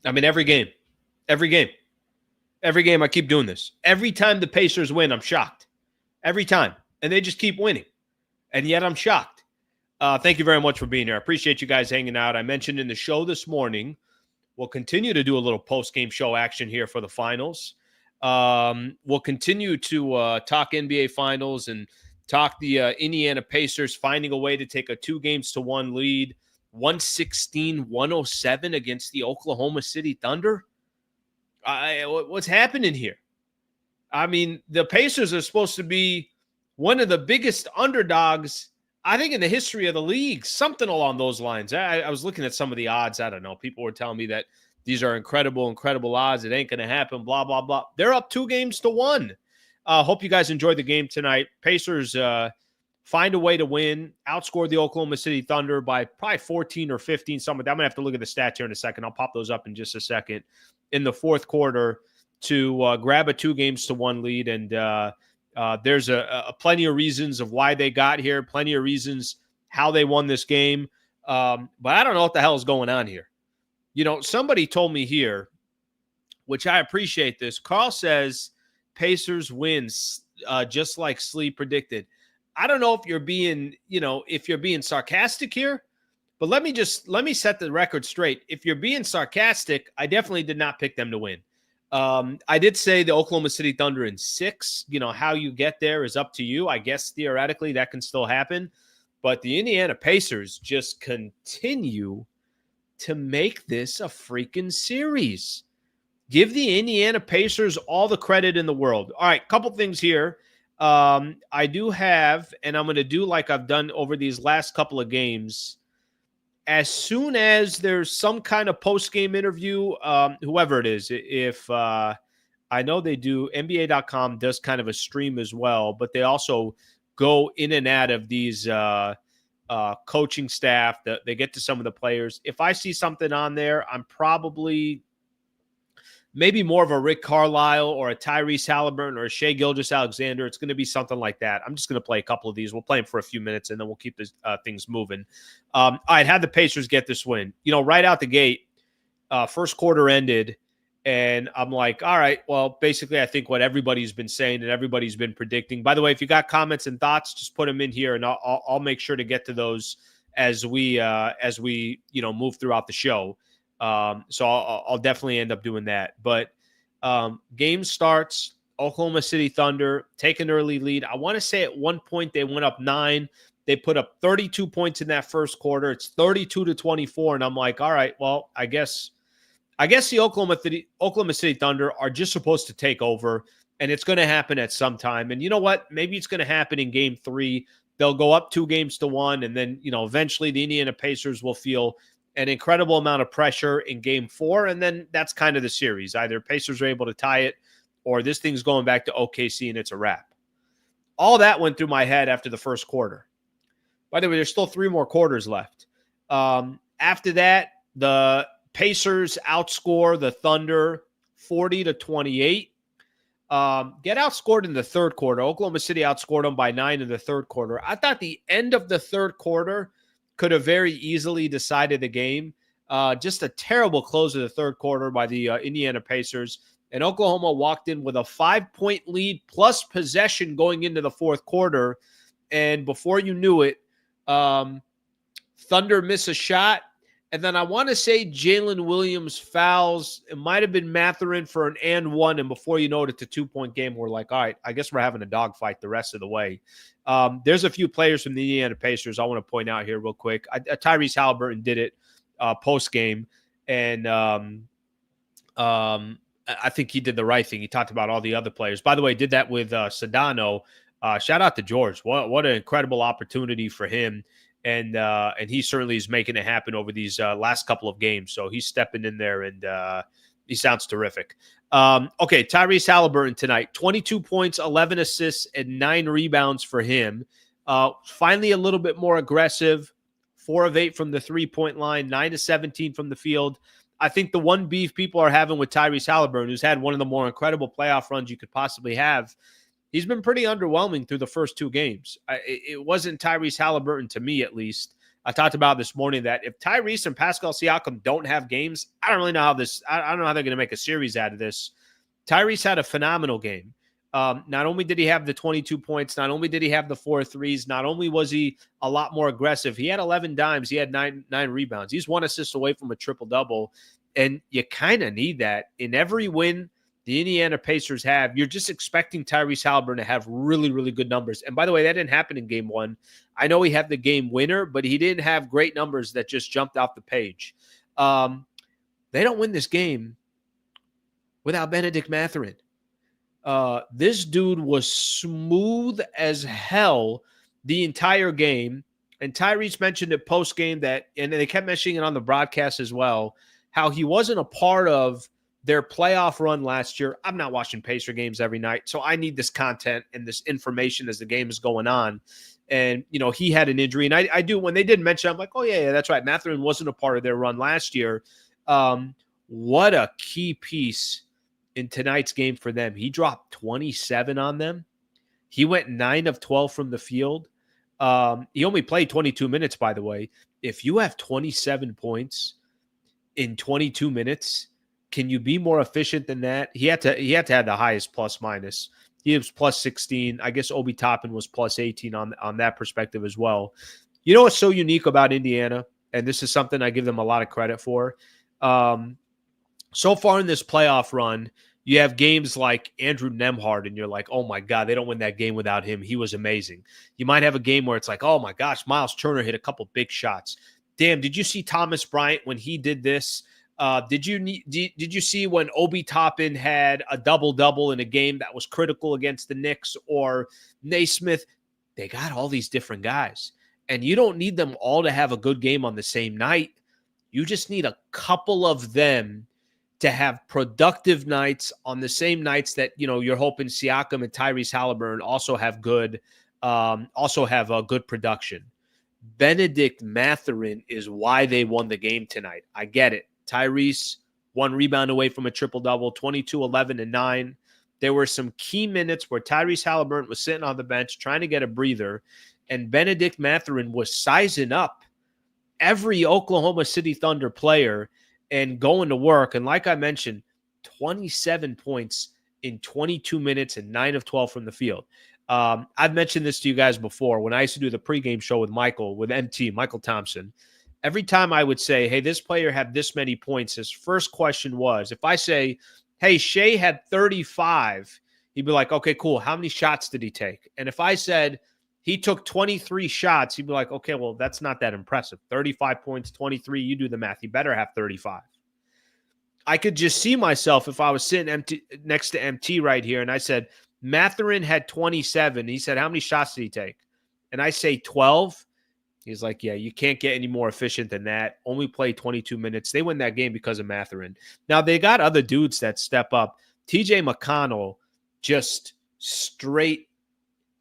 I mean, every game, every game. I keep doing this. Every time the Pacers win, I'm shocked. Every time, and they just keep winning, and yet I'm shocked. Thank you very much for being here. I appreciate you guys hanging out. I mentioned in the show this morning, we'll continue to do a little post-game show action here for the finals. We'll continue to talk NBA finals and talk the Indiana Pacers finding a way to take a 2-1 lead, 116-107 against the Oklahoma City Thunder. What's happening here? I mean, the Pacers are supposed to be one of the biggest underdogs, I think, in the history of the league, something along those lines. I was looking at some of the odds. I don't know. People were telling me that these are incredible odds. It ain't going to happen, blah, blah, blah. They're up 2-1. Hope you guys enjoyed the game tonight. Pacers find a way to win, outscore the Oklahoma City Thunder by probably 14 or 15, something. I'm going to have to look at the stats here in a second. I'll pop those up in just a second. In the fourth quarter to grab a 2-1 lead. And there's a plenty of reasons of why they got here, plenty of reasons how they won this game. But I don't know what the hell is going on here. You know, somebody told me here, which I appreciate this. Carl says Pacers wins just like Slee predicted. I don't know if you're being sarcastic here, but let me set the record straight. If you're being sarcastic, I definitely did not pick them to win. I did say the Oklahoma City Thunder in 6. You know, how you get there is up to you. I guess theoretically that can still happen. But the Indiana Pacers just continue to make this a freaking series. Give the Indiana Pacers all the credit in the world. All right, couple things here. I do have, and I'm going to do like I've done over these last couple of games. As soon as there's some kind of post-game interview, whoever it is, if I know they do, NBA.com does kind of a stream as well, but they also go in and out of these coaching staff. They get to some of the players. If I see something on there, I'm probably maybe more of a Rick Carlisle or a Tyrese Halliburton or a Shai Gilgeous-Alexander. It's going to be something like that. I'm just going to play a couple of these. We'll play them for a few minutes, and then we'll keep this, things moving. I'd had the Pacers get this win. You know, right out the gate, first quarter ended, and I'm like, all right, well, basically I think what everybody's been saying and everybody's been predicting. By the way, if you got comments and thoughts, just put them in here, and I'll make sure to get to those as we move throughout the show. So I'll definitely end up doing that. But game starts, Oklahoma City Thunder take an early lead. I want to say at one point they went up 9. They put up 32 points in that first quarter. It's 32-24, and I'm like, all right, well, I guess the Oklahoma City Thunder are just supposed to take over, and it's going to happen at some time. And you know what? Maybe it's going to happen in Game 3. They'll go up 2-1, and then eventually the Indiana Pacers will feel an incredible amount of pressure in Game 4, and then that's kind of the series. Either Pacers are able to tie it, or this thing's going back to OKC and it's a wrap. All that went through my head after the first quarter. By the way, there's still 3 more quarters left. After that, the Pacers outscore the Thunder 40-28. Get outscored in the third quarter. Oklahoma City outscored them by 9 in the third quarter. I thought the end of the third quarter could have very easily decided the game. Just a terrible close of the third quarter by the Indiana Pacers. And Oklahoma walked in with a 5-point lead plus possession going into the fourth quarter. And before you knew it, Thunder miss a shot. And then I want to say Jalen Williams fouls. It might have been Mathurin for an and one. And before you know it, it's a 2-point game. We're like, all right, I guess we're having a dogfight the rest of the way. There's a few players from the Indiana Pacers I want to point out here real quick. Tyrese Halliburton did it post-game. And I think he did the right thing. He talked about all the other players. By the way, did that with Sedano. Shout out to George. What an incredible opportunity for him. And he certainly is making it happen over these last couple of games. So he's stepping in there, and he sounds terrific. Okay, Tyrese Halliburton tonight, 22 points, 11 assists, and 9 rebounds for him. Finally a little bit more aggressive, 4 of 8 from the three-point line, 9 of 17 from the field. I think the one beef people are having with Tyrese Halliburton, who's had one of the more incredible playoff runs you could possibly have, he's been pretty underwhelming through the first 2 games. It wasn't Tyrese Halliburton, to me at least, I talked about this morning that if Tyrese and Pascal Siakam don't have games, I don't really know how this. I don't know how they're going to make a series out of this. Tyrese had a phenomenal game. Not only did he have the 22 points, not only did he have the 4 threes, not only was he a lot more aggressive, he had 11 dimes, he had nine rebounds. He's 1 assist away from a triple-double, and you kind of need that. In every win the Indiana Pacers have, you're just expecting Tyrese Halliburton to have really, really good numbers. And by the way, that didn't happen in game 1. I know he had the game winner, but he didn't have great numbers that just jumped off the page. They don't win this game without Benedict Mathurin. This dude was smooth as hell the entire game. And Tyrese mentioned it post-game that, and they kept mentioning it on the broadcast as well, how he wasn't a part of their playoff run last year. I'm not watching Pacer games every night, so I need this content and this information as the game is going on. And, he had an injury. And I do, when they did mention, I'm like, oh, yeah, that's right. Mathurin wasn't a part of their run last year. What a key piece in tonight's game for them. He dropped 27 on them. He went 9 of 12 from the field. He only played 22 minutes, by the way. If you have 27 points in 22 minutes, can you be more efficient than that? He had to have the highest plus minus. He was plus 16. I guess Obi Toppin was plus 18 on that perspective as well. You know what's so unique about Indiana? And this is something I give them a lot of credit for. So far in this playoff run, you have games like Andrew Nembhard, and you're like, oh, my God, they don't win that game without him. He was amazing. You might have a game where it's like, oh, my gosh, Miles Turner hit a couple big shots. Damn, did you see Thomas Bryant when he did this? Did you see when Obi Toppin had a double-double in a game that was critical against the Knicks, or Naismith? They got all these different guys, and you don't need them all to have a good game on the same night. You just need a couple of them to have productive nights on the same nights that, you're hoping Siakam and Tyrese Halliburton also have good production. Benedict Mathurin is why they won the game tonight. I get it. Tyrese, 1 rebound away from a triple-double, 22, 11, and 9. There were some key minutes where Tyrese Halliburton was sitting on the bench trying to get a breather, and Benedict Mathurin was sizing up every Oklahoma City Thunder player and going to work. And like I mentioned, 27 points in 22 minutes and 9 of 12 from the field. I've mentioned this to you guys before. When I used to do the pregame show with Michael Thompson, every time I would say, hey, this player had this many points, his first question was, if I say, hey, Shea had 35, he'd be like, okay, cool. How many shots did he take? And if I said he took 23 shots, he'd be like, okay, well, that's not that impressive. 35 points, 23, you do the math. He better have 35. I could just see myself if I was sitting next to MT right here, and I said, Mathurin had 27. He said, how many shots did he take? And I say 12. He's like, yeah, you can't get any more efficient than that. Only play 22 minutes. They win that game because of Mathurin. Now, they got other dudes that step up. TJ McConnell, just straight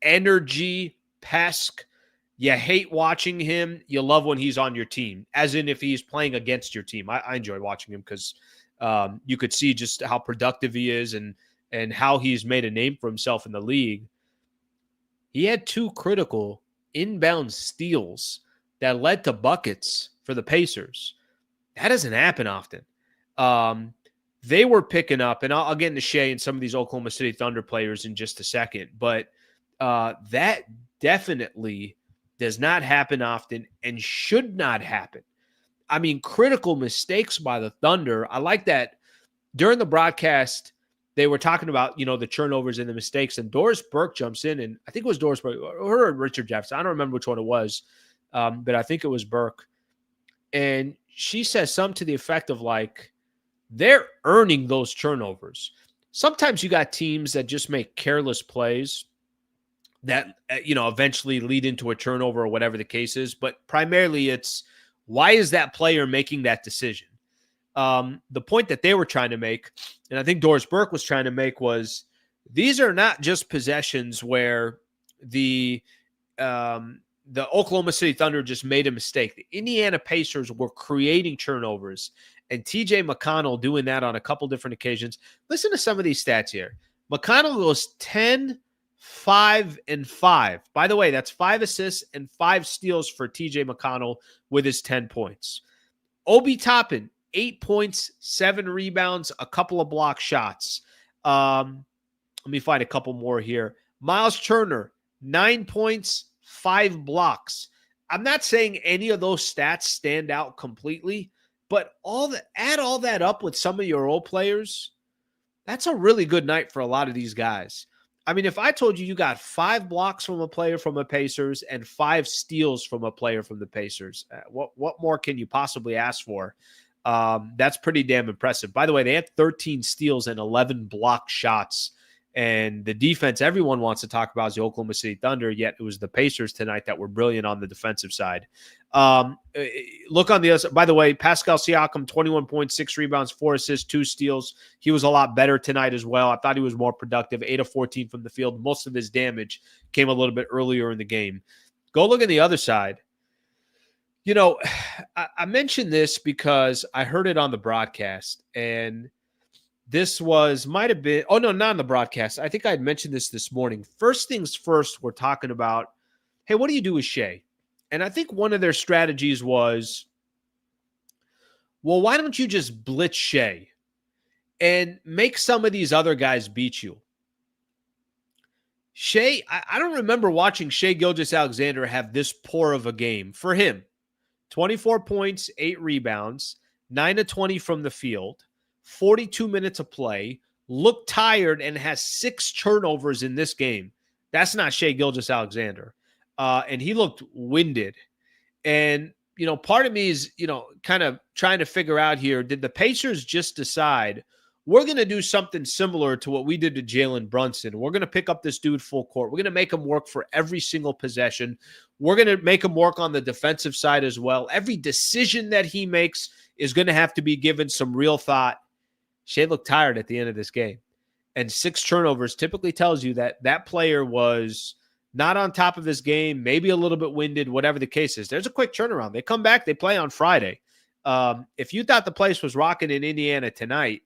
energy, pesk. You hate watching him. You love when he's on your team, as in if he's playing against your team. I enjoy watching him because you could see just how productive he is and how he's made a name for himself in the league. He had 2 critical inbound steals that led to buckets for the Pacers. That doesn't happen often. They were picking up, and I'll get into Shea and some of these Oklahoma City Thunder players in just a second, but that definitely does not happen often and should not happen. I mean, critical mistakes by the Thunder. I like that during the broadcast, they were talking about, the turnovers and the mistakes, and Doris Burke jumps in, and I think it was Doris Burke or Richard Jefferson. I don't remember which one it was, but I think it was Burke. And she says something to the effect of like, they're earning those turnovers. Sometimes you got teams that just make careless plays that, eventually lead into a turnover or whatever the case is. But primarily it's, why is that player making that decision? The point that they were trying to make, and I think Doris Burke was trying to make, was these are not just possessions where the Oklahoma City Thunder just made a mistake. The Indiana Pacers were creating turnovers, and TJ McConnell doing that on a couple different occasions. Listen to some of these stats here. McConnell goes 10 5 and 5. By the way, that's 5 assists and 5 steals for TJ McConnell with his 10 points. Obi Toppin, 8 points, 7 rebounds, a couple of block shots. Let me find a couple more here. Miles Turner, 9 points, 5 blocks. I'm not saying any of those stats stand out completely, but add all that up with some of your role players, that's a really good night for a lot of these guys. I mean, if I told you got 5 blocks from a player from the Pacers and 5 steals from a player from the Pacers, what more can you possibly ask for? That's pretty damn impressive. By the way, they had 13 steals and 11 block shots. And the defense everyone wants to talk about is the Oklahoma City Thunder, yet it was the Pacers tonight that were brilliant on the defensive side. Look on the other side. By the way, Pascal Siakam, 21 points, 6 rebounds, 4 assists, 2 steals. He was a lot better tonight as well. I thought he was more productive, 8 of 14 from the field. Most of his damage came a little bit earlier in the game. Go look at the other side. You know, I mentioned this because I heard it on the broadcast, and might have been, oh no, not on the broadcast. I think I had mentioned this morning. First things first, we're talking about, hey, what do you do with Shea? And I think one of their strategies was, well, why don't you just blitz Shea and make some of these other guys beat you? Shea, I don't remember watching Shea Gilgeous-Alexander have this poor of a game for him. 24 points, 8 rebounds, 9 of 20 from the field. 42 minutes of play, looked tired, and has 6 turnovers in this game. That's not Shea Gilgeous-Alexander. And he looked winded. And, part of me is, kind of trying to figure out here, did the Pacers just decide we're going to do something similar to what we did to Jalen Brunson? We're going to pick up this dude full court. We're going to make him work for every single possession. We're going to make him work on the defensive side as well. Every decision that he makes is going to have to be given some real thought. Shea looked tired at the end of this game. And 6 turnovers typically tells you that that player was not on top of his game, maybe a little bit winded, whatever the case is. There's a quick turnaround. They come back, they play on Friday. If you thought the place was rocking in Indiana tonight,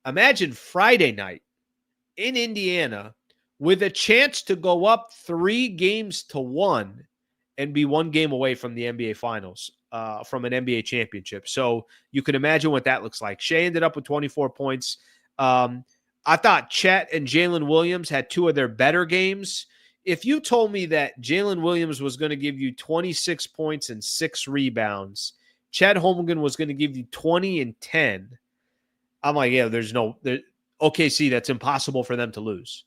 imagine Friday night in Indiana with a chance to go up 3-1 and be 1 game away from the NBA Finals. From an NBA championship. So you can imagine what that looks like. Shea ended up with 24 points. I thought Chet and Jalen Williams had 2 of their better games. If you told me that Jalen Williams was going to give you 26 points and 6 rebounds, Chet Holmgren was going to give you 20 and 10, I'm like, yeah, OKC, that's impossible for them to lose.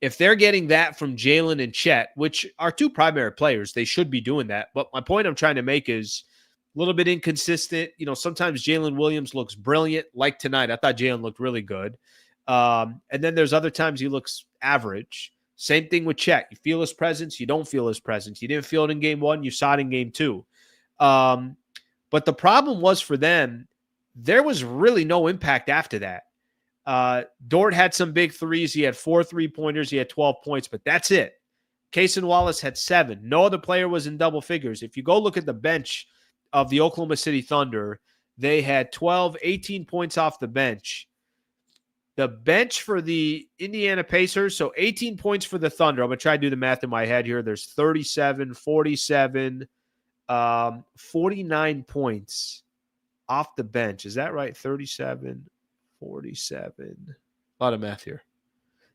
If they're getting that from Jalen and Chet, which are 2 primary players, they should be doing that. But my point I'm trying to make is a little bit inconsistent. Sometimes Jalen Williams looks brilliant, like tonight. I thought Jalen looked really good. And then there's other times he looks average. Same thing with Chet. You feel his presence, you don't feel his presence. You didn't feel it in game 1, you saw it in game 2. But the problem was for them, there was really no impact after that. Dort had some big threes. He had 4 3-pointers. He had 12 points, but that's it. Cason Wallace had 7. No other player was in double figures. If you go look at the bench of the Oklahoma City Thunder, they had 18 points off the bench. The bench for the Indiana Pacers, so 18 points for the Thunder. I'm going to try to do the math in my head here. There's 37, 47, 49 points off the bench. Is that right? 37, 47. A lot of math here.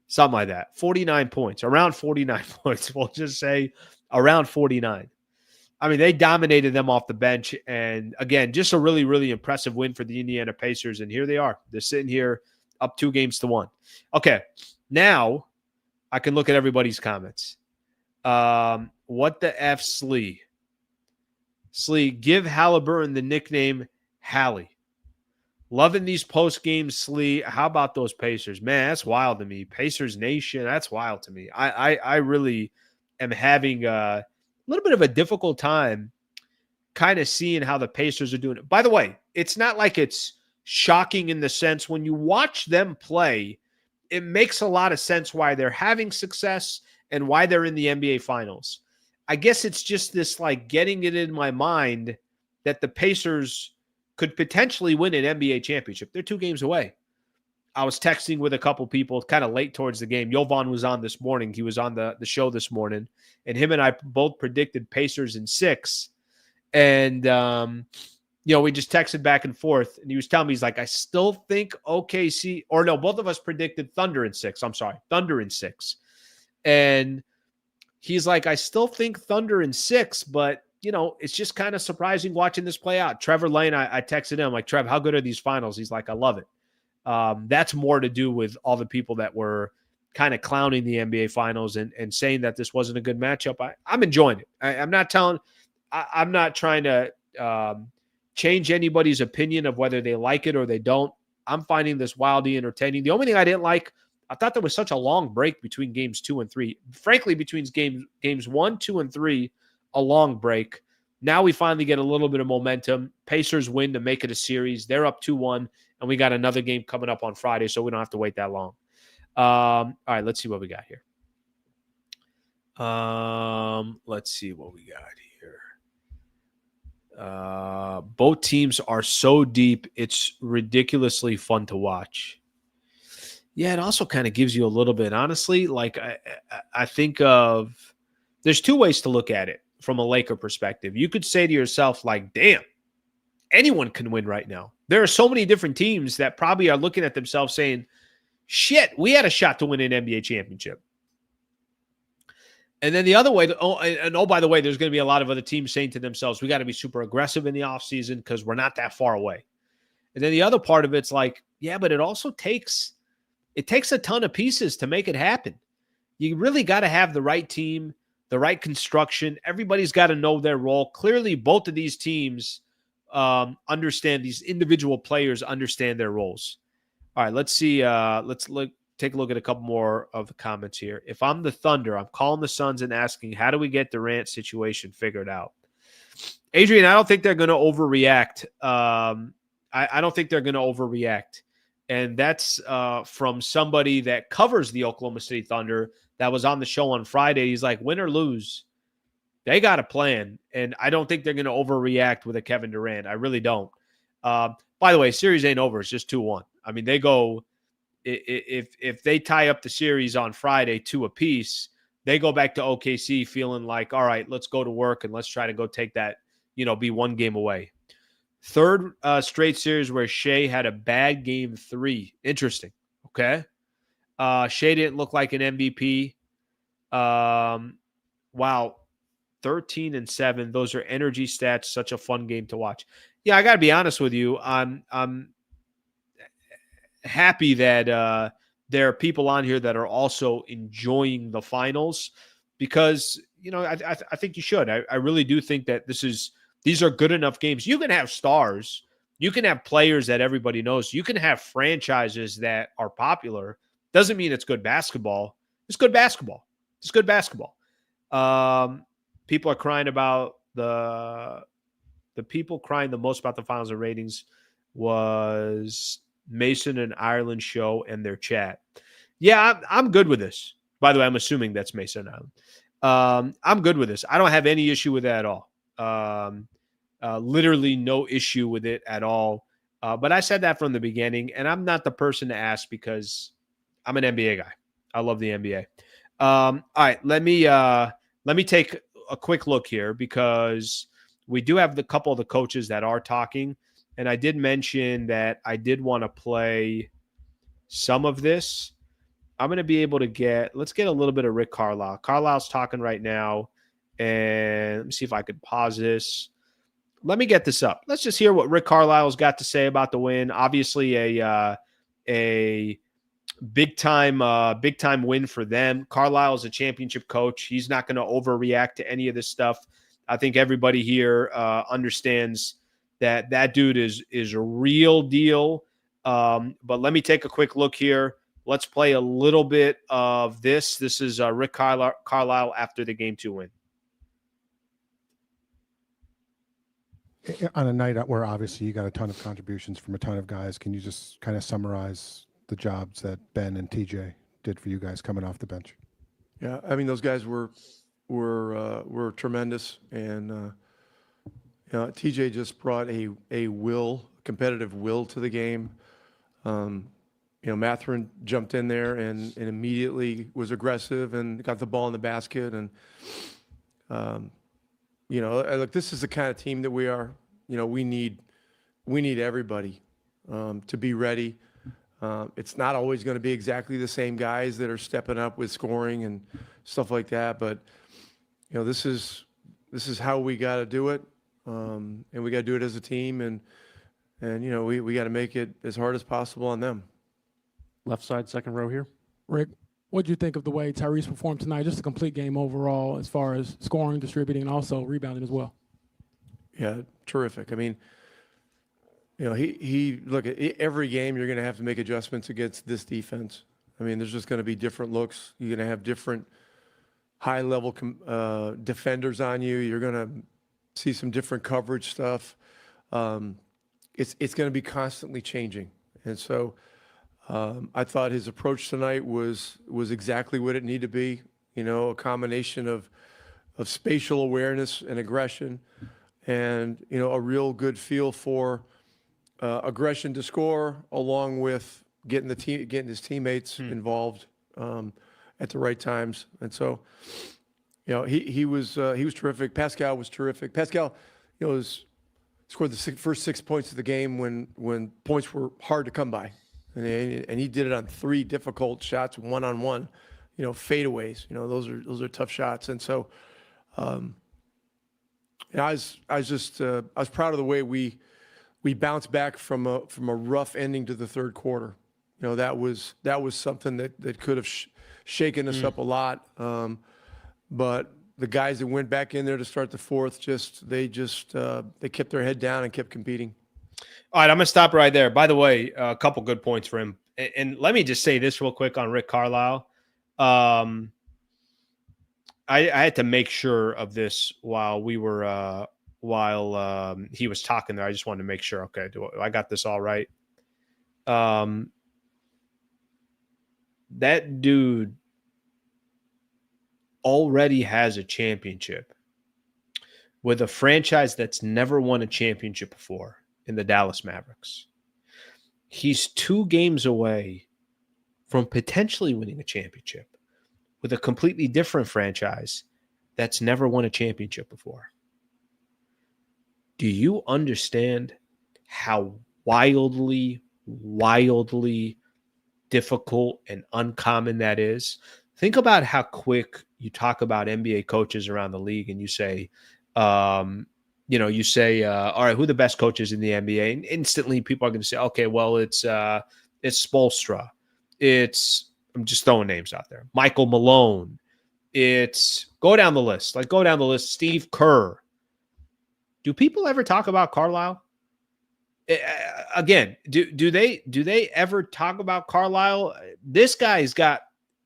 Something like that. 49 points. Around 49 points. We'll just say around 49. I mean, they dominated them off the bench. And again, just a really, really impressive win for the Indiana Pacers. And here they are. They're sitting here up 2-1. Okay. Now I can look at everybody's comments. What the F, Slee? Slee, give Halliburton the nickname Hallie. Loving these post-game, Slee. How about those Pacers? Man, that's wild to me. Pacers Nation, that's wild to me. I really am having a little bit of a difficult time kind of seeing how the Pacers are doing it. By the way, it's not like it's shocking in the sense when you watch them play, it makes a lot of sense why they're having success and why they're in the NBA Finals. I guess it's just this like getting it in my mind that the Pacers could potentially win an NBA championship. They're 2 games away. I was texting with a couple people kind of late towards the game. Jovan was on this morning. He was on the show this morning, and him and I both predicted Pacers in 6. And, we just texted back and forth, and he was telling me, he's like, I still think OKC, or no, both of us predicted Thunder in 6. I'm sorry, Thunder in 6. And he's like, I still think Thunder in 6, but, it's just kind of surprising watching this play out. Trevor Lane, I texted him, like, Trev, how good are these finals? He's like, I love it. That's more to do with all the people that were kind of clowning the NBA finals and saying that this wasn't a good matchup. I'm enjoying it. I'm not trying to change anybody's opinion of whether they like it or they don't. I'm finding this wildly entertaining. The only thing I didn't like, I thought there was such a long break between games 2 and 3. Frankly, between games 1, 2, and 3, a long break. Now we finally get a little bit of momentum. Pacers win to make it a series. They're up 2-1, and we got another game coming up on Friday, so we don't have to wait that long. All right, let's see what we got here. Both teams are so deep, it's ridiculously fun to watch. Yeah, it also kind of gives you a little bit, honestly, like I think of, there's 2 ways to look at it from a Laker perspective. You could say to yourself, like, damn, anyone can win right now. There are so many different teams that probably are looking at themselves saying, shit, we had a shot to win an NBA championship. And then the other way, by the way, there's going to be a lot of other teams saying to themselves, we got to be super aggressive in the offseason because we're not that far away. And then the other part of it's like, yeah, but it also takes a ton of pieces to make it happen. You really got to have the right team, the right construction. Everybody's got to know their role. Clearly, both of these teams understand, these individual players understand their roles. All right, let's see. Take a look at a couple more of the comments here. If I'm the Thunder, I'm calling the Suns and asking, how do we get Durant situation figured out? Adrian, I don't think they're going to overreact. I don't think they're going to overreact. And that's from somebody that covers the Oklahoma City Thunder that was on the show on Friday. He's like, win or lose, they got a plan. And I don't think they're going to overreact with a Kevin Durant. I really don't. By the way, series ain't over. It's just 2-1. I mean, they go, if they tie up the series on Friday 2 apiece, they go back to OKC feeling like, all right, let's go to work and let's try to go take that, be 1 game away. Third straight series where Shea had a bad game 3. Interesting. Okay. Shea didn't look like an MVP. Wow. 13-7. Those are energy stats. Such a fun game to watch. Yeah, I got to be honest with you. I'm happy that there are people on here that are also enjoying the finals because, I think you should. I really do think that these are good enough games. You can have stars. You can have players that everybody knows. You can have franchises that are popular. Doesn't mean it's good basketball. It's good basketball. It's good basketball. People are crying about the people crying the most about the finals and ratings was Mason and Ireland show and their chat. Yeah, I'm good with this. By the way, I'm assuming that's Mason and Ireland. I'm good with this. I don't have any issue with that at all. Literally no issue with it at all. But I said that from the beginning, and I'm not the person to ask because I'm an NBA guy. I love the NBA. All right, let me take a quick look here because we do have the couple of the coaches that are talking, and I did mention that I did want to play some of this. I'm going to be able to let's get a little bit of Rick Carlisle. Carlisle's talking right now, and let me see if I could pause this. Let me get this up. Let's just hear what Rick Carlisle's got to say about the win. Obviously, a big time win for them. Carlisle is a championship coach. He's not going to overreact to any of this stuff. I think everybody here understands that dude is a real deal. But let me take a quick look here. Let's play a little bit of this. This is Rick Carlisle after the Game 2 win. On a night where obviously you got a ton of contributions from a ton of guys, can you just kind of summarize the jobs that Ben and TJ did for you guys coming off the bench? Yeah, I mean, those guys were tremendous, and TJ just brought a competitive will to the game. Mathurin jumped in there and immediately was aggressive and got the ball in the basket. And, look, this is the kind of team that we are. We need everybody to be ready. It's not always going to be exactly the same guys that are stepping up with scoring and stuff like that. But, this is how we got to do it. And we got to do it as a team. And we got to make it as hard as possible on them. Left side, second row here. Rick, what do you think of the way Tyrese performed tonight? Just a complete game overall as far as scoring, distributing, and also rebounding as well. Yeah, terrific. I mean, he look at every game. You're going to have to make adjustments against this defense. I mean, there's just going to be different looks. You're going to have different high-level defenders on you. You're going to see some different coverage stuff. It's going to be constantly changing, and so I thought his approach tonight was exactly what it needed to be. A combination of spatial awareness and aggression, and a real good feel for aggression to score, along with getting his teammates involved at the right times. And so, he was terrific. Pascal was terrific. Pascal, scored the first 6 points of the game when points were hard to come by, and he did it on 3 difficult shots, one-on-one, fadeaways. Those are tough shots. And so, I was proud of the way we bounced back from a rough ending to the third quarter. That was something that could have shaken us up a lot. But the guys that went back in there to start the fourth, they kept their head down and kept competing. All right, I'm going to stop right there. By the way, a couple good points for him. And let me just say this real quick on Rick Carlisle. I had to make sure of this while we were he was talking there. I just wanted to make sure. Okay, I got this all right. That dude already has a championship with a franchise that's never won a championship before in the Dallas Mavericks. He's 2 games away from potentially winning a championship with a completely different franchise that's never won a championship before. Do you understand how wildly difficult and uncommon that is? Think about how quick you talk about NBA coaches around the league and you say, all right, who are the best coaches in the NBA? And instantly people are going to say, okay, well, it's Spoelstra. I'm just throwing names out there. Michael Malone. Go down the list. Steve Kerr. Do people ever talk about Carlisle? Again, do they ever talk about Carlisle? This guy's got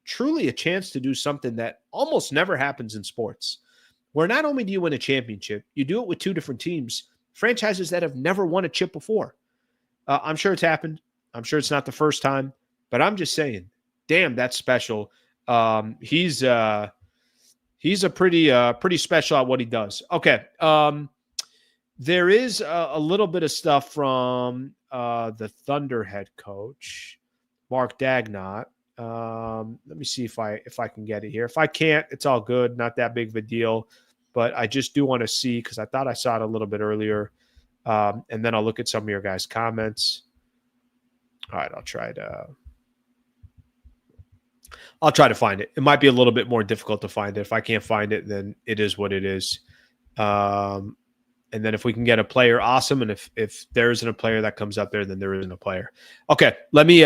truly a chance to do something that almost never happens in sports, where not only do you win a championship, you do it with 2 different teams, franchises that have never won a chip before. I'm sure it's happened. I'm sure it's not the first time, but I'm just saying, damn, that's special. He's a pretty special at what he does. Okay. There is a little bit of stuff from the Thunder head coach, Mark Dagnott. Let me see if I can get it here. If I can't, it's all good. Not that big of a deal. But I just do want to see, because I thought I saw it a little bit earlier. And then I'll look at some of your guys' comments. All right, I'll try to find it. It might be a little bit more difficult to find it. If I can't find it, then it is what it is. And then if we can get a player, awesome. And if there isn't a player that comes up there, then there isn't a player. Okay, let me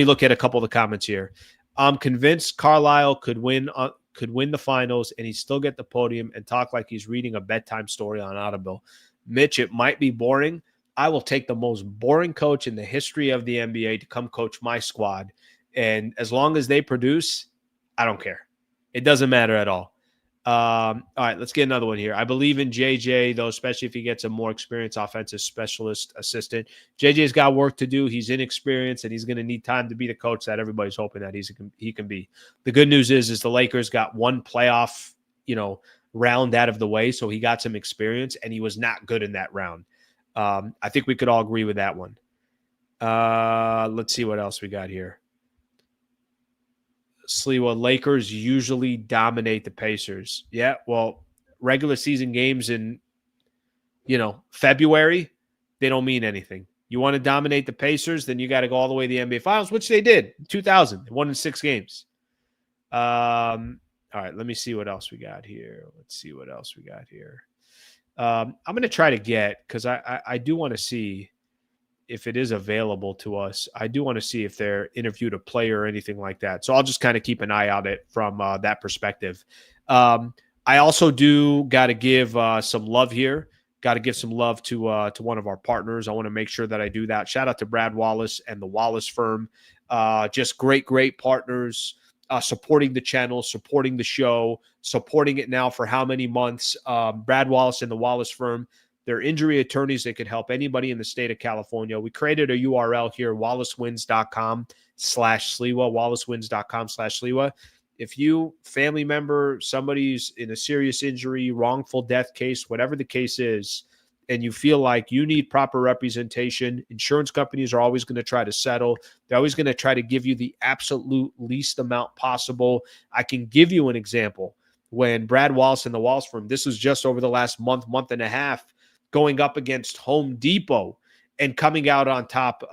look at a couple of the comments here. I'm convinced Carlisle could win the finals, and he'd still get the podium and talk like he's reading a bedtime story on Audible. Mitch, it might be boring. I will take the most boring coach in the history of the NBA to come coach my squad. And as long as they produce, I don't care. It doesn't matter at all. All right, let's get another one here. I believe in JJ, though, especially if he gets a more experienced offensive specialist assistant. JJ's got work to do. He's inexperienced, and he's going to need time to be the coach that everybody's hoping that he can be. The good news is the Lakers got one playoff, round out of the way, so he got some experience, and he was not good in that round. I think we could all agree with that one. Let's see what else we got here. Sliwa, Lakers usually dominate the Pacers. Yeah, well, regular season games in, February, they don't mean anything. You want to dominate the Pacers, then you got to go all the way to the NBA Finals, which they did in 2000. They won in 6 games. All right, let me see what else we got here. I'm going to try to get, because I do want to see if it is available to us. I do want to see if they're interviewed a player or anything like that. So I'll just kind of keep an eye on it from that perspective. I also do got to give some love here. Got to give some love to one of our partners. I want to make sure that I do that. Shout out to Brad Wallace and the Wallace firm. Just great partners. Supporting the channel, supporting the show, supporting it now for how many months. Brad Wallace and the Wallace firm, they're injury attorneys that could help anybody in the state of California. We created a URL here, wallacewins.com/Sliwa, wallacewins.com/Sliwa. If you, family member, somebody's in a serious injury, wrongful death case, whatever the case is, and you feel like you need proper representation, insurance companies are always going to try to settle. They're always going to try to give you the absolute least amount possible. I can give you an example. When Brad Wallace and the Wallace firm, this was just over the last month and a half, going up against Home Depot and coming out on top.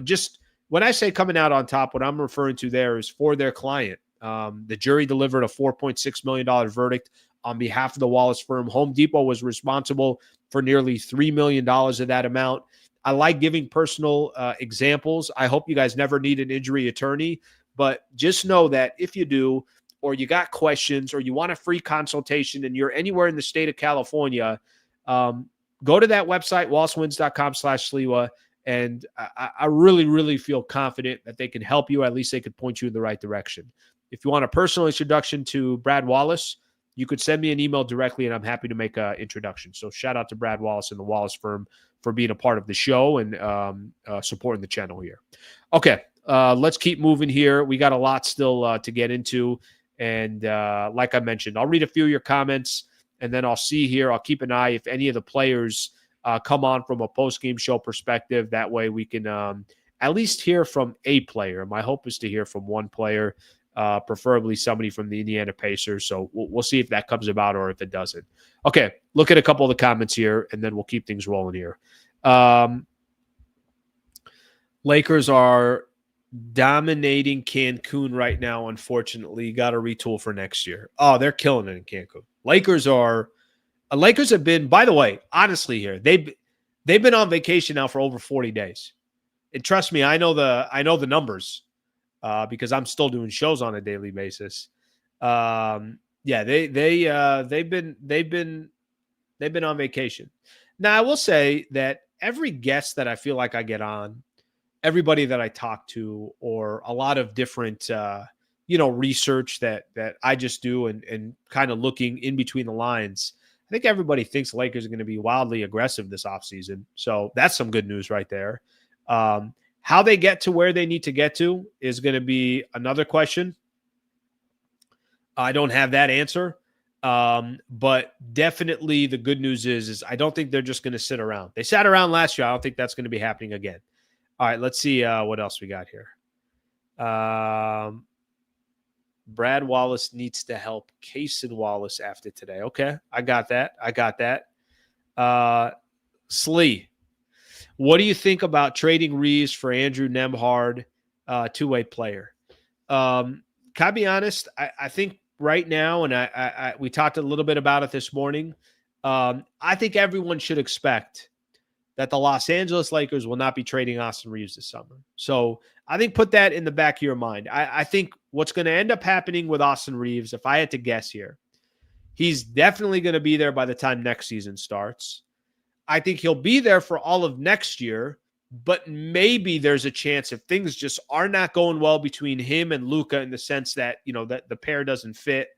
Just when I say coming out on top, what I'm referring to there is for their client. The jury delivered a $4.6 million verdict on behalf of the Wallace firm. Home Depot was responsible for nearly $3 million of that amount. I like giving personal examples. I hope you guys never need an injury attorney, but just know that if you do, or you got questions, or you want a free consultation and you're anywhere in the state of California, go to that website, wallacewins.com/Sliwa. And I really, really feel confident that they can help you. At least they could point you in the right direction. If you want a personal introduction to Brad Wallace, you could send me an email directly, and I'm happy to make an introduction. So shout out to Brad Wallace and the Wallace firm for being a part of the show and supporting the channel here. Okay, let's keep moving here. We got a lot still to get into. And like I mentioned, I'll read a few of your comments, and then I'll see here. I'll keep an eye if any of the players come on from a post-game show perspective. That way we can at least hear from a player. My hope is to hear from one player, preferably somebody from the Indiana Pacers. So we'll see if that comes about or if it doesn't. Okay, look at a couple of the comments here, and then we'll keep things rolling here. Lakers are dominating Cancun right now, unfortunately. Got to retool for next year. Oh, they're killing it in Cancun. Lakers have been, by the way, honestly here, they've been on vacation now for over 40 days. And trust me, I know the numbers because I'm still doing shows on a daily basis. They've been on vacation. Now, I will say that every guest that I feel like I get on, everybody that I talk to, or a lot of different research that I just do and kind of looking in between the lines, I think everybody thinks Lakers are going to be wildly aggressive this offseason. So that's some good news right there. How they get to where they need to get to is going to be another question. I don't have that answer. But definitely the good news is I don't think they're just going to sit around. They sat around last year. I don't think that's going to be happening again. All right, let's see what else we got here. Brad Wallace needs to help Cason Wallace after today. Okay, I got that. Slee, what do you think about trading Reeves for Andrew Nembhard, two-way player? Can I be honest? I think right now, and we talked a little bit about it this morning, I think everyone should expect that the Los Angeles Lakers will not be trading Austin Reeves this summer. So I think put that in the back of your mind. I think what's going to end up happening with Austin Reeves, if I had to guess here, he's definitely going to be there by the time next season starts. I think he'll be there for all of next year, but maybe there's a chance if things just are not going well between him and Luka in the sense that, that the pair doesn't fit,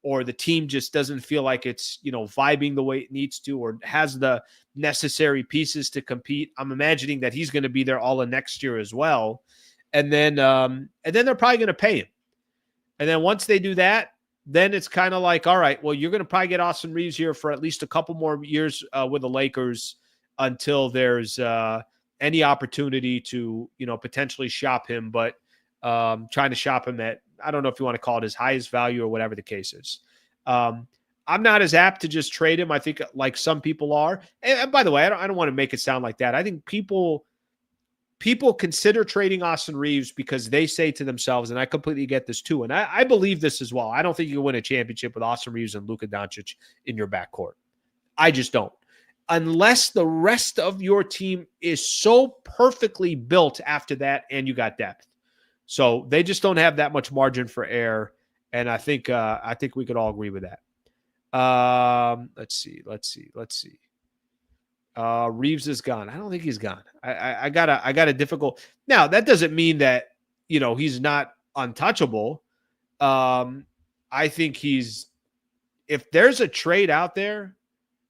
or the team just doesn't feel like it's, vibing the way it needs to, or has the necessary pieces to compete. I'm imagining that he's going to be there all of next year as well. And then they're probably going to pay him. And then once they do that, then it's kind of like, all right, well, you're going to probably get Austin Reeves here for at least a couple more years with the Lakers until there's any opportunity to, potentially shop him, but trying to shop him at, I don't know if you want to call it his highest value or whatever the case is. I'm not as apt to just trade him. I think like some people are. And by the way, I don't want to make it sound like that. I think people consider trading Austin Reeves because they say to themselves, and I completely get this too, and I believe this as well. I don't think you can win a championship with Austin Reeves and Luka Doncic in your backcourt. I just don't. Unless the rest of your team is so perfectly built after that and you got depth. So they just don't have that much margin for error. And I think we could all agree with that. Let's see. Reeves is gone. I don't think he's gone. I got a difficult. Now that doesn't mean that, he's not untouchable. I think if there's a trade out there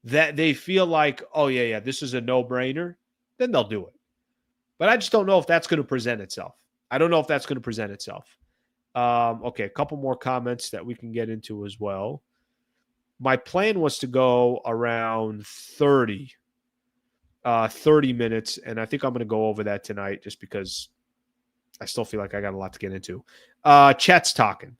that they feel like, oh yeah, this is a no-brainer, then they'll do it. But I just don't know if that's going to present itself. Okay, a couple more comments that we can get into as well. My plan was to go around 30 minutes, and I think I'm going to go over that tonight just because I still feel like I got a lot to get into. Chet's talking.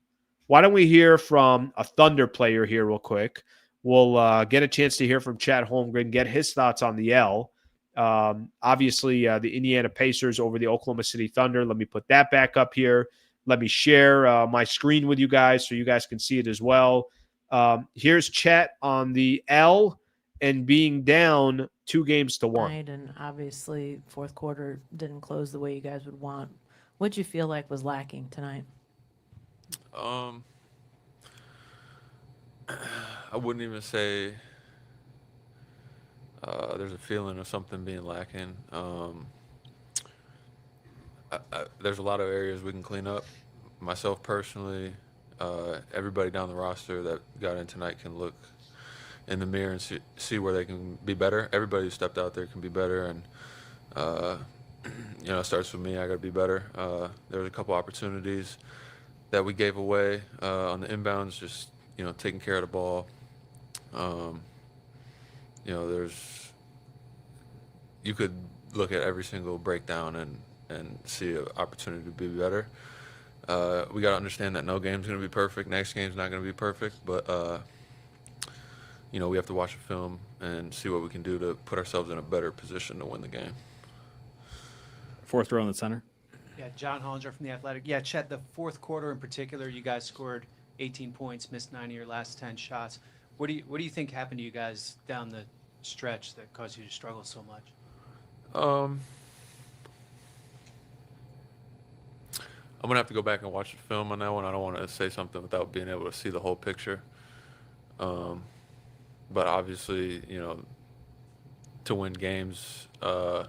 Why don't we hear from a Thunder player here real quick? We'll get a chance to hear from Chet Holmgren, get his thoughts on the L. Obviously, the Indiana Pacers over the Oklahoma City Thunder. Let me put that back up here. Let me share my screen with you guys so you guys can see it as well. Here's Chet on the L and being down 2-1. And obviously, fourth quarter didn't close the way you guys would want. What'd you feel like was lacking tonight? I wouldn't even say there's a feeling of something being lacking. There's a lot of areas we can clean up. Myself personally, everybody down the roster that got in tonight can look in the mirror and see where they can be better. Everybody who stepped out there can be better, and it starts with me. I got to be better. There was a couple opportunities that we gave away on the inbounds, just taking care of the ball. You could look at every single breakdown and see an opportunity to be better. We got to understand that no game's going to be perfect. Next game's not going to be perfect, but we have to watch the film and see what we can do to put ourselves in a better position to win the game. Fourth row in the center. Yeah, John Hollinger from The Athletic. Yeah, Chet, the fourth quarter in particular, you guys scored 18 points, missed 9 of your last 10 shots. What do you think happened to you guys down the stretch that caused you to struggle so much? I'm going to have to go back and watch the film on that one. I don't want to say something without being able to see the whole picture. But obviously, to win games of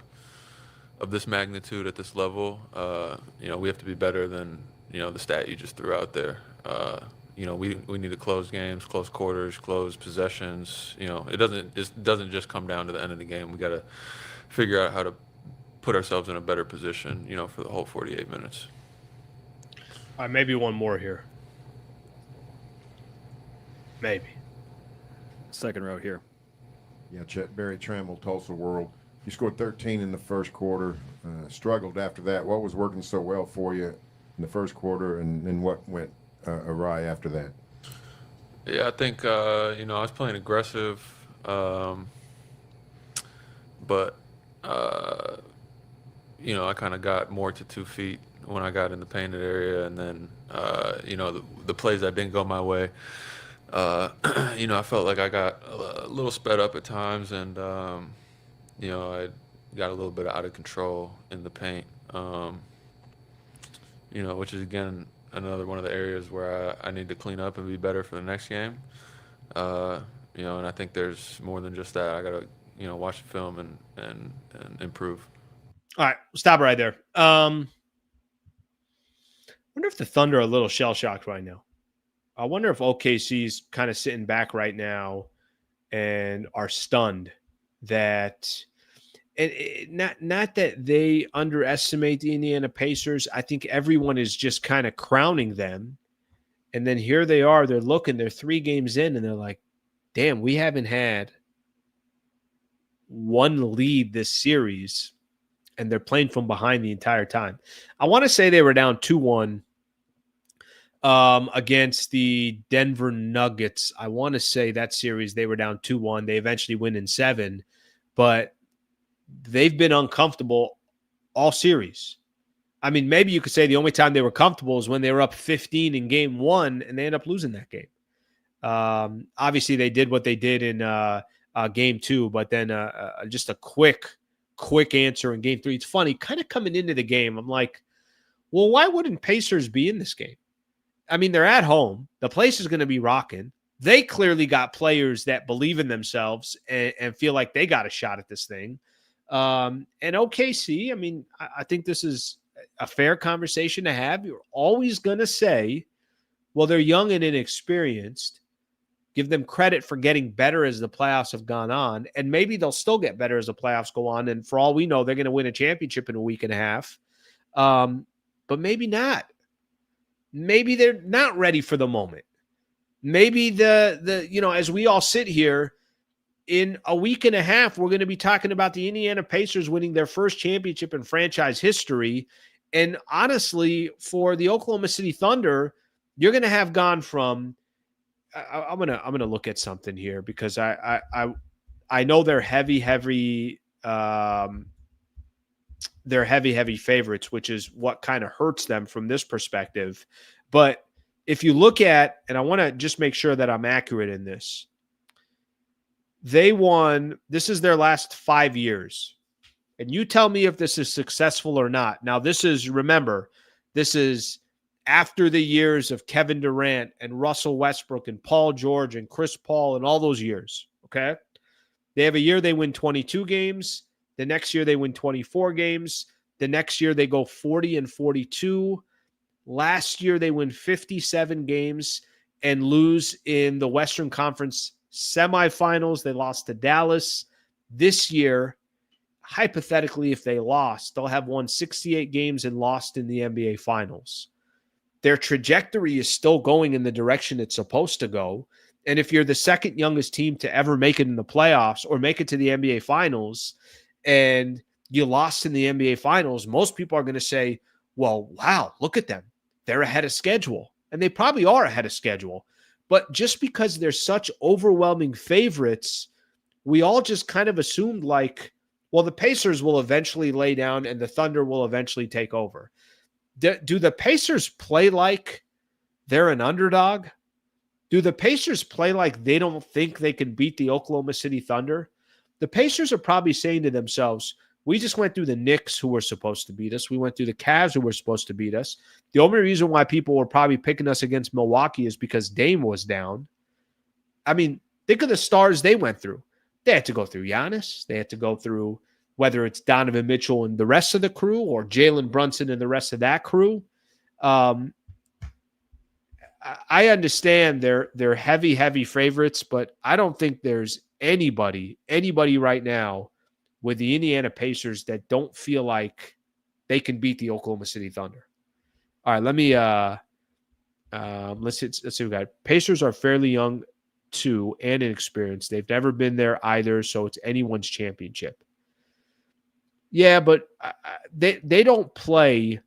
this magnitude at this level, we have to be better than, the stat you just threw out there. We need to close games, close quarters, close possessions. It doesn't just come down to the end of the game. We got to figure out how to put ourselves in a better position, for the whole 48 minutes. All right, maybe one more here. Maybe. Second row here. Yeah, Chet, Barry Trammell, Tulsa World. You scored 13 in the first quarter, struggled after that. What was working so well for you in the first quarter, and what went awry after that? Yeah, I think, I was playing aggressive, but, I kind of got more to 2 feet when I got in the painted area, and then, the plays that didn't go my way, I felt like I got a little sped up at times, and, I got a little bit out of control in the paint, which is, again, another one of the areas where I need to clean up and be better for the next game. And I think there's more than just that. I got to, watch the film and improve. All right, stop right there. Wonder if the Thunder are a little shell-shocked right now. I wonder if OKC's kind of sitting back right now and are stunned that not that they underestimate the Indiana Pacers. I think everyone is just kind of crowning them. And then here they are, they're 3 games in, and they're like, damn, we haven't had one lead this series and they're playing from behind the entire time. I want to say they were down 2-1 against the Denver Nuggets. I want to say that series they were down 2-1. They eventually win in 7, but they've been uncomfortable all series. I mean, maybe you could say the only time they were comfortable is when they were up 15 in game 1 and they ended up losing that game. Obviously, they did what they did in game 2, but then just a quick answer in game 3. It's funny, kind of coming into the game, I'm like, well, why wouldn't Pacers be in this game? I mean, they're at home. The place is going to be rocking. They clearly got players that believe in themselves and feel like they got a shot at this thing. And OKC, I mean, I think this is a fair conversation to have. You're always going to say, well, they're young and inexperienced. Give them credit for getting better as the playoffs have gone on. And maybe they'll still get better as the playoffs go on. And for all we know, they're going to win a championship in a week and a half. But maybe not. Maybe they're not ready for the moment. Maybe as we all sit here in a week and a half, we're going to be talking about the Indiana Pacers winning their first championship in franchise history. And honestly, for the Oklahoma City Thunder, you're going to have gone from, I'm gonna look at something here because I know they're heavy favorites, which is what kind of hurts them from this perspective. But if you look at, and I want to just make sure that I'm accurate in this, they won, this is their last 5 years. And you tell me if this is successful or not. Now, remember, this is after the years of Kevin Durant and Russell Westbrook and Paul George and Chris Paul and all those years, okay? They have a year they win 22 games. The next year they win 24 games. The next year they go 40-42. Last year they win 57 games and lose in the Western Conference semifinals. They lost to Dallas. This year, hypothetically, if they lost, they'll have won 68 games and lost in the NBA Finals. Their trajectory is still going in the direction it's supposed to go. And if you're the second youngest team to ever make it in the playoffs or make it to the NBA Finals and you lost in the NBA Finals, most people are going to say, well, wow, look at them. They're ahead of schedule. And they probably are ahead of schedule. But just because they're such overwhelming favorites, we all just kind of assumed like, well, the Pacers will eventually lay down and the Thunder will eventually take over. Do the Pacers play like they're an underdog? Do the Pacers play like they don't think they can beat the Oklahoma City Thunder? The Pacers are probably saying to themselves, we just went through the Knicks who were supposed to beat us. We went through the Cavs who were supposed to beat us. The only reason why people were probably picking us against Milwaukee is because Dame was down. I mean, think of the stars they went through. They had to go through Giannis. They had to go through whether it's Donovan Mitchell and the rest of the crew or Jalen Brunson and the rest of that crew. I understand they're heavy favorites, but I don't think there's anybody right now with the Indiana Pacers that don't feel like they can beat the Oklahoma City Thunder. All right, let me let's see what we got. Pacers are fairly young too and inexperienced. They've never been there either, so it's anyone's championship. Yeah, but they don't play.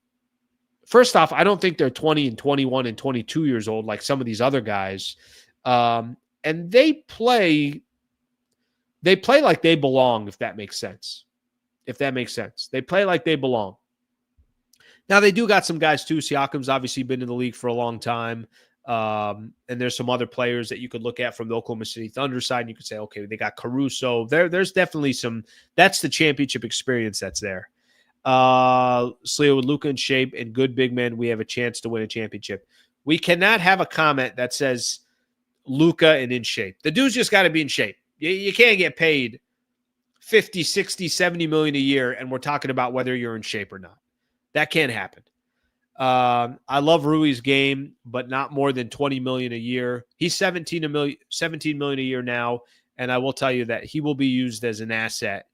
First off, I don't think they're 20 and 21 and 22 years old like some of these other guys. And they play like they belong, if that makes sense. They play like they belong. Now, they do got some guys too. Siakam's obviously been in the league for a long time. And there's some other players that you could look at from the Oklahoma City Thunder side. And you could say, okay, they got Caruso. There's definitely that's the championship experience that's there. Sleo, with Luka in shape and good big men, we have a chance to win a championship. We cannot have a comment that says Luka and in shape. The dude's just got to be in shape. You can't get paid 50, 60, 70 million a year, and we're talking about whether you're in shape or not. That can't happen. I love Rui's game, but not more than 20 million a year. He's 17 million a year now, and I will tell you that he will be used as an asset.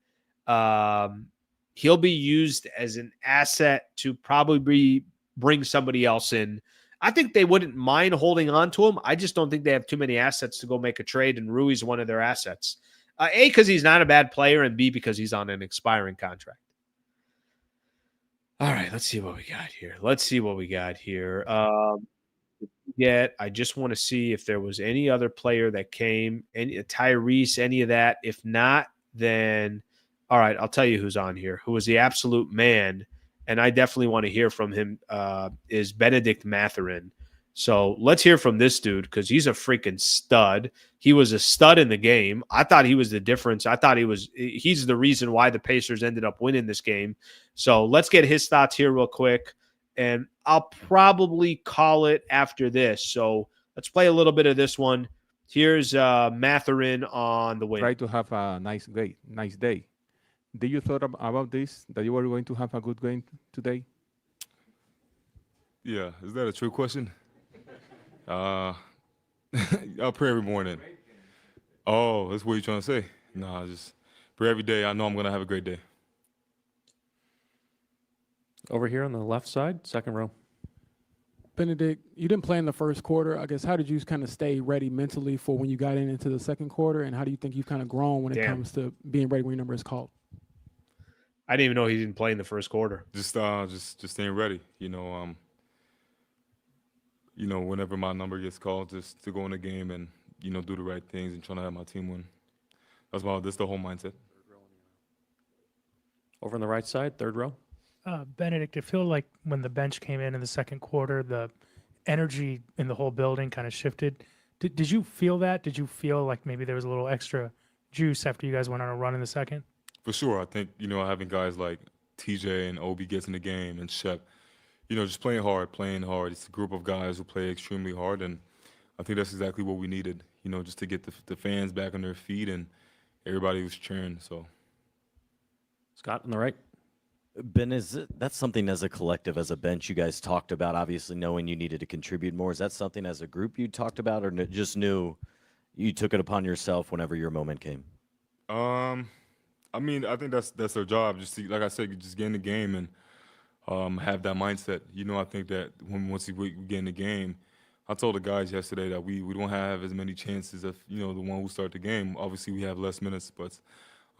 He'll be used as an asset to probably bring somebody else in. I think they wouldn't mind holding on to him. I just don't think they have too many assets to go make a trade, and Rui's one of their assets. A, because he's not a bad player, and B, because he's on an expiring contract. All right, let's see what we got here. I just want to see if there was any other player that came, any Tyrese, any of that. If not, then all right, I'll tell you who's on here. Who was the absolute man, and I definitely want to hear from him. Is Benedict Mathurin. So let's hear from this dude because he's a freaking stud. He was a stud in the game. I thought he was the difference. I thought he's the reason why the Pacers ended up winning this game. So let's get his thoughts here real quick. And I'll probably call it after this. So let's play a little bit of this one. Here's Mathurin on the win. Try to have a nice day. Did you thought about this, that you were going to have a good game today? Yeah, is that a true question? I pray every morning. Oh, that's what you're trying to say? Nah, just pray every day. I know I'm going to have a great day. Over here on the left side, second row. Benedict, you didn't play in the first quarter. I guess how did you kind of stay ready mentally for when you got into the second quarter, and how do you think you've kind of grown when it comes to being ready when your number is called? I didn't even know he didn't play in the first quarter. Just staying ready. Whenever my number gets called, just to go in the game and do the right things and trying to have my team win. That's the whole mindset. Over on the right side, third row. Benedict, I feel like when the bench came in the second quarter, the energy in the whole building kind of shifted. Did you feel that? Did you feel like maybe there was a little extra juice after you guys went on a run in the second? For sure. I think, having guys like TJ and Obi gets in the game and Shep, just playing hard. It's a group of guys who play extremely hard, and I think that's exactly what we needed, just to get the fans back on their feet, and everybody was cheering. So, Scott on the right. Ben, that's something as a collective, as a bench, you guys talked about, obviously knowing you needed to contribute more. Is that something as a group you talked about, or just knew you took it upon yourself whenever your moment came? I think that's their job. Like I said, just get in the game and have that mindset. I think that once we get in the game, I told the guys yesterday that we don't have as many chances of the one who start the game. Obviously, we have less minutes, but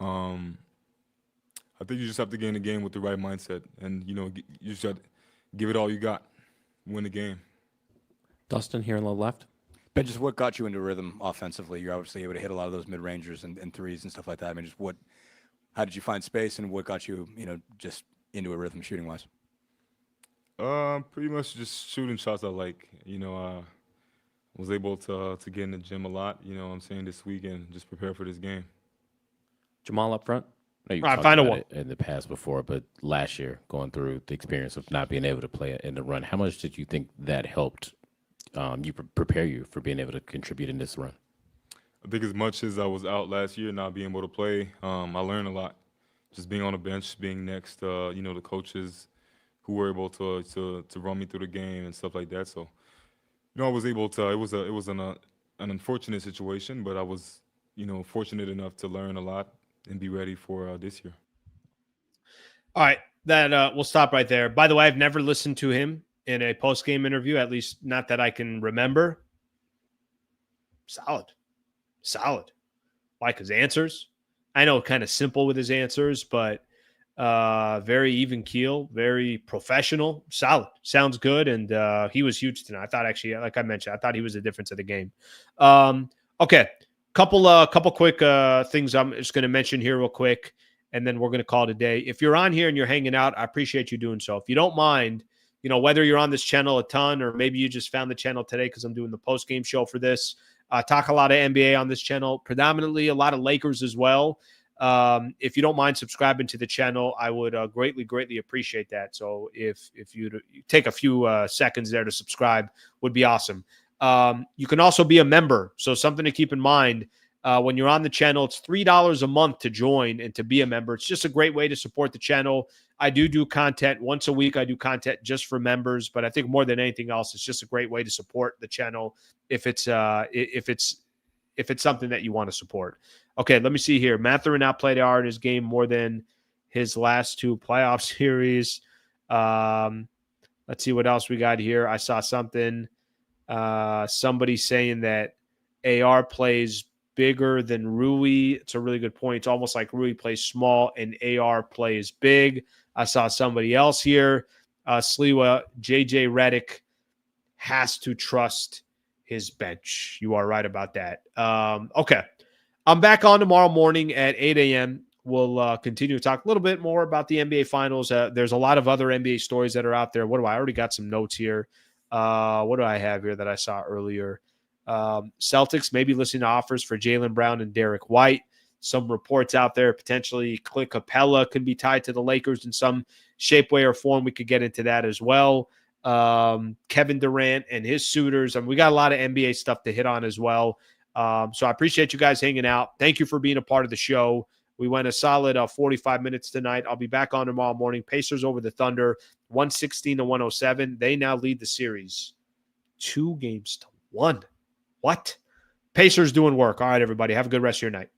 I think you just have to get in the game with the right mindset, and you just got to give it all you got, win the game. Dustin here on the left. Ben, just what got you into rhythm offensively? You're obviously able to hit a lot of those mid-rangers and threes and stuff like that. I mean, how did you find space, and what got you, just into a rhythm shooting-wise? Pretty much just shooting shots I like. Was able to get in the gym a lot, this weekend, just prepare for this game. Jamal up front. I know you talked about it in the past before, but last year, going through the experience of not being able to play in the run, how much did you think that helped prepare you for being able to contribute in this run? I think as much as I was out last year, not being able to play, I learned a lot. Just being on the bench, being next to the coaches who were able to run me through the game and stuff like that. So, I was able to. It was an unfortunate situation, but I was fortunate enough to learn a lot and be ready for this year. All right, that we'll stop right there. By the way, I've never listened to him in a post-game interview, at least not that I can remember. Solid. Like his answers. I know kind of simple with his answers, but very even keel, very professional, solid. Sounds good, and he was huge tonight. I thought actually, like I mentioned, I thought he was the difference of the game. Okay. Couple quick things I'm just going to mention here real quick, and then we're going to call it a day. If you're on here and you're hanging out, I appreciate you doing so. If you don't mind, whether you're on this channel a ton or maybe you just found the channel today because I'm doing the post-game show for this, talk a lot of NBA on this channel, predominantly a lot of Lakers as well. If you don't mind subscribing to the channel, I would greatly appreciate that. So if you take a few seconds there to subscribe, would be awesome. You can also be a member. So something to keep in mind when you're on the channel, it's $3 a month to join and to be a member. It's just a great way to support the channel. I do content once a week. I do content just for members, but I think more than anything else, it's just a great way to support the channel if it's something that you want to support. Okay, let me see here. Mathurin outplayed R in his game more than his last two playoff series. Let's see what else we got here. I saw something. Somebody saying that AR plays bigger than Rui. It's a really good point. It's almost like Rui plays small and AR plays big. I saw somebody else here. Sliwa, JJ Redick has to trust his bench. You are right about that. Okay. I'm back on tomorrow morning at 8 a.m. We'll continue to talk a little bit more about the NBA Finals. There's a lot of other NBA stories that are out there. I already got some notes here. What do I have here that I saw earlier? Celtics maybe listening to offers for Jaylen Brown and Derek White. Some reports out there, potentially Clint Capella could be tied to the Lakers in some shape, way, or form. We could get into that as well. Kevin Durant and his suitors. We got a lot of NBA stuff to hit on as well. So I appreciate you guys hanging out. Thank you for being a part of the show. We went a solid 45 minutes tonight. I'll be back on tomorrow morning. Pacers over the Thunder, 116-107. They now lead the series 2-1. What? Pacers doing work. All right, everybody. Have a good rest of your night.